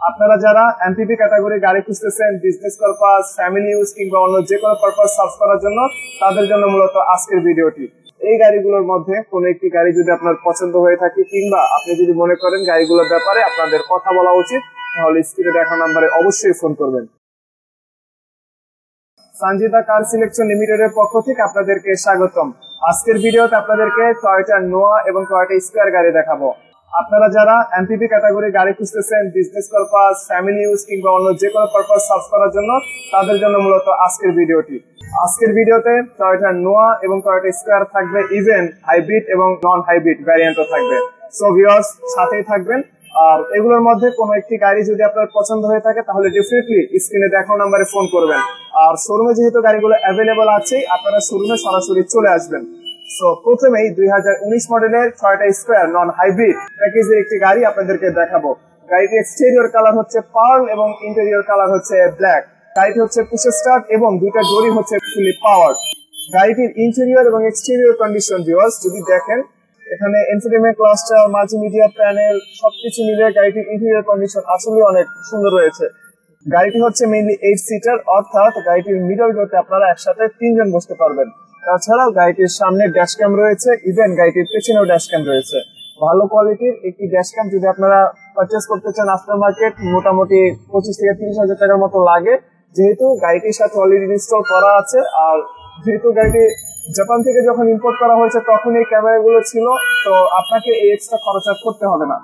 আপনারা যারা MPV category গাড়ি খুঁজতেছেন বিজনেস পারপাস, ফ্যামিলি ইউজ কিংবা অন্য যে কোনো পারপাস সার্চ করার জন্য, তাদের জন্য মূলত আজকের ভিডিওটি। এই গাড়িগুলোর মধ্যে কোনো একটি গাড়ি যদি আপনার পছন্দ হয়ে থাকে কিংবা আপনি যদি মনে করেন গাড়িগুলোর ব্যাপারে আপনাদের কথা বলা উচিত, তাহলে স্ক্রিনে দেখা নাম্বারে অবশ্যই ফোন করবেন। সঞ্জিদা কার সিলেকশন লিমিটেডের পক্ষ থেকে আপনাদেরকে স্বাগতম। আজকের ভিডিওতে আপনাদেরকে টয়োটা নোয়া এবং টয়োটা স্কয়ার গাড়ি দেখাবো। আপনারা যারা এমপিভি ক্যাটাগরি গাড়ি খুঁজতেছেন বিজনেস পারপাস, ফ্যামিলি ইউজ কিংবা অন্য যে কোনো পারপাস সার্চ করার জন্য, তাদের জন্য মূলত আজকের ভিডিওটি। আজকের ভিডিওতে টয়োটা নোয়া এবং টয়োটা স্কয়ার থাকবে, ইভেন হাইব্রিড এবং নন হাইব্রিড ভ্যারিয়েন্টও থাকবে। সো ভিউয়ার্স, সাথেই থাকবেন। আর এগুলোর মধ্যে কোনো একটি গাড়ি যদি আপনার পছন্দ হয়ে থাকে তাহলে ডেফিনেটলি স্ক্রিনে দেখানো নাম্বারে ফোন করবেন। আর শোরুমে যেহেতু গাড়িগুলো অ্যাভেলেবল আছে, আপনারা শোরুমে সরাসরি চলে আসবেন। সো প্রথমেই 2019 মডেলের টয়োটা স্কয়ার নন হাইব্রিড প্যাকেজের একটি গাড়ি আপনাদেরকে দেখাবো। গাড়িটির এক্সটেরিয়র কালার হচ্ছে পার্ল এবং ইন্টেরিয়র কালার হচ্ছে ব্ল্যাক। গাড়িটি হচ্ছে পুশ স্টার্ট এবং দুইটা ডোরই হচ্ছে ফুলি পাওয়ার। গাড়িটির ইন্টেরিয়র এবং এক্সটেরিয়র কন্ডিশন ভিউয়ার্স যদি দেখেন, এখানে এন্টারটেইনমেন্ট ক্লাস্টার, মাল্টিমিডিয়া প্যানেল সবকিছু মিলিয়ে গাড়িটির ইন্টেরিয়র কন্ডিশন আসলে অনেক সুন্দর রয়েছে। গাড়িটি হচ্ছে মেইনলি 8 সিটার, অর্থাৎ গাড়িটির মিডল রোতে আপনারা একসাথে 3 জন বসতে পারবেন। তাছাড়াও গাড়িটির সামনে ড্যাশ ক্যাম রয়েছে, ইভেন গাড়িটির পেছনেও ড্যাশ ক্যাম রয়েছে। ভালো কোয়ালিটির একটি ড্যাশ ক্যাম যদি আপনারা পারচেস করতে চান আফটার মার্কেট, মোটামুটি 25 থেকে 30 হাজার টাকার মতো লাগে, যেহেতু গাড়িটির সাথে অলরেডি ইনস্টল করা আছে। আর যেহেতু গাড়িটি জাপান থেকে যখন ইম্পোর্ট করা হয়েছে তখন এই ক্যামেরাগুলো ছিল, তো আপনাকে এই এক্সট্রা খরচ করতে হবে না।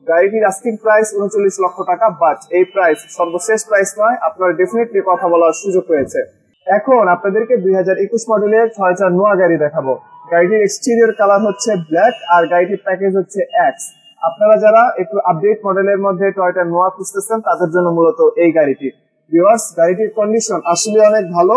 গাড়িটির আস্কিং প্রাইস 39 লক্ষ টাকা, বাট এই প্রাইস সর্বশেষ প্রাইস নয়, আপনার ডেফিনেটলি কথা বলার সুযোগ রয়েছে। এখন আপনাদেরকে 2021 মডেলের টয়োটা নোয়া গাড়ি দেখাবো। গাড়িটির এক্সটেরিয়র কালার হচ্ছে ব্ল্যাক আর গাড়িটির প্যাকেজ হচ্ছে এক্স। আপনারা যারা একটু আপডেট মডেলের মধ্যে টয়োটা নোয়া খুঁজতেছেন তাদের জন্য মূলত এই গাড়িটি। ভিউয়ার্স, গাড়িটির কন্ডিশন আসলে অনেক ভালো।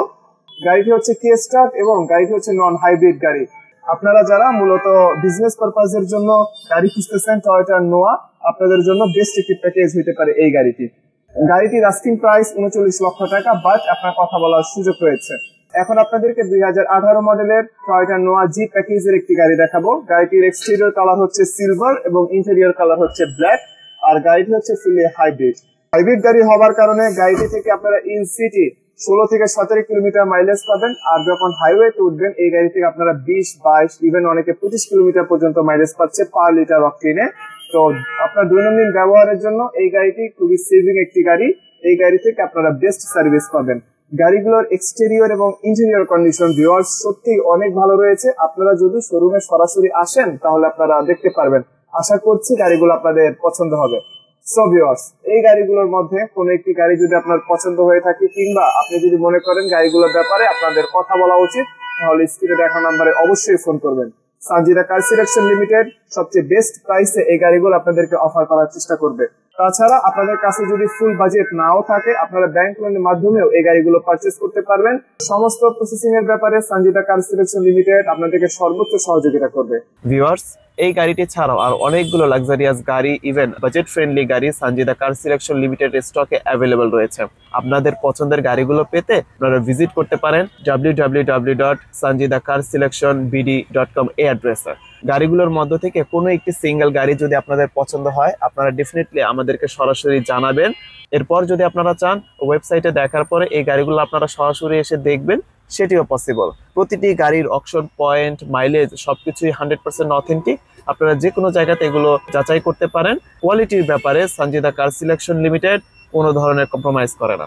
গাড়িটি হচ্ছে কি স্টার্ট এবং গাড়িটি হচ্ছে নন হাইব্রিড গাড়ি। আপনারা যারা মূলত বিজনেস পারপাসের জন্য গাড়ি খুঁজতেছেন টয়োটা নোয়া, আপনাদের জন্য বেস্ট একটি প্যাকেজ হতে পারে এই গাড়িটি। গাড়িটির আস্কিং প্রাইস 39 লক্ষ টাকা, বাট আপনার কথা বলার সুযোগ রয়েছে। এখন আপনাদেরকে 2018 মডেলের টয়োটা নোয়া জি প্যাকেজের একটি গাড়ি দেখাবো। গাড়িটির এক্সটেরিয়র কালার হচ্ছে সিলভার এবং ইন্টেরিয়র কালার হচ্ছে ব্ল্যাক। আর গাড়িটি হচ্ছে ফুলি হাইব্রিড। হাইব্রিড গাড়ি হওয়ার কারণে গাড়িটি থেকে আপনারা ইন সিটি 16 থেকে 17 কিলোমিটার মাইলেজ পাবেন। আর যখন হাইওয়েতে উঠবেন এই গাড়ি থেকে আপনারা 20, 22, ইভেন অনেকে 25 কিলোমিটার পর্যন্ত মাইলেজ পাচ্ছে পার লিটার অকটেনে। তো আপনার দৈনন্দিন ব্যবহারের জন্য এই গাড়িটি খুবই সেভিং একটি গাড়ি। এই গাড়ি থেকে আপনারা বেস্ট সার্ভিস পাবেন। গাড়িগুলোর এক্সটেরিয়র এবং ইন্টেরিয়র কন্ডিশন ভিউয়ার্স সত্যি অনেক ভালো রয়েছে। আপনারা যদি শোরুমে সরাসরি আসেন তাহলে আপনারা দেখতে পারবেন। আশা করছি গাড়িগুলো আপনাদের পছন্দ হবে। সো ভিউয়ার্স, এই গাড়িগুলোর মধ্যে কোনো একটি গাড়ি যদি আপনার পছন্দ হয়ে থাকে কিংবা আপনি যদি মনে করেন গাড়িগুলোর ব্যাপারে আপনাদের কথা বলা উচিত, তাহলে স্ক্রিনে দেখা নাম্বারে অবশ্যই ফোন করবেন। সঞ্জিদা কার সিলেকশন লিমিটেড সবচেয়ে বেস্ট প্রাইসে এই গাড়িগুলো আপনাদেরকে অফার করার চেষ্টা করবে। তাছাড়া আপনাদের কাছে যদি ফুল বাজেট নাও থাকে, আপনারা ব্যাংক লোনের মাধ্যমেও এই গাড়িগুলো পারচেস করতে পারবেন। সমস্ত প্রসেসিং এর ব্যাপারে সঞ্জিদা কার সিলেকশন লিমিটেড আপনাদেরকে সর্বোচ্চ সহযোগিতা করবে। ভিউয়ার্স, এই গাড়িটি ছাড়াও আর অনেকগুলো লাক্সারিয়াস গাড়ি, ইভেন বাজেট ফ্রেন্ডলি গাড়ি সঞ্জিদা কার সিলেকশন লিমিটেড স্টকে অ্যাভেলেবল রয়েছে। আপনাদের পছন্দের গাড়িগুলো পেতে আপনারা ভিজিট করতে পারেন www.sanjidacarselection.bd.com এই অ্যাড্রেসে। গাড়িগুলোর মধ্য থেকে কোনো একটি সিঙ্গেল গাড়ি যদি আপনাদের পছন্দ হয়, আপনারা ডেফিনেটলি আমাদেরকে সরাসরি জানাবেন। এরপর যদি আপনারা চান ওয়েবসাইটে দেখার পরে এই গাড়িগুলো আপনারা সরাসরি এসে দেখবেন, সেটিও পসিবল। প্রতিটি গাড়ির অকশন পয়েন্ট, মাইলেজ সবকিছুই 100% অথেন্টিক। আপনারা যে কোনো জায়গাতে এগুলো যাচাই করতে পারেন। কোয়ালিটির ব্যাপারে সঞ্জিদা কার সিলেকশন লিমিটেড কোনো ধরনের কম্প্রোমাইজ করে না।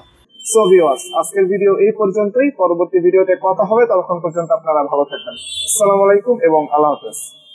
সো ভিউয়ার্স, আজকের ভিডিও এই পর্যন্তই। পরবর্তী ভিডিওতে কথা হবে, ততক্ষণ পর্যন্ত আপনারা ভালো থাকবেন। আসসালামু আলাইকুম এবং আল্লাহ হাফেজ।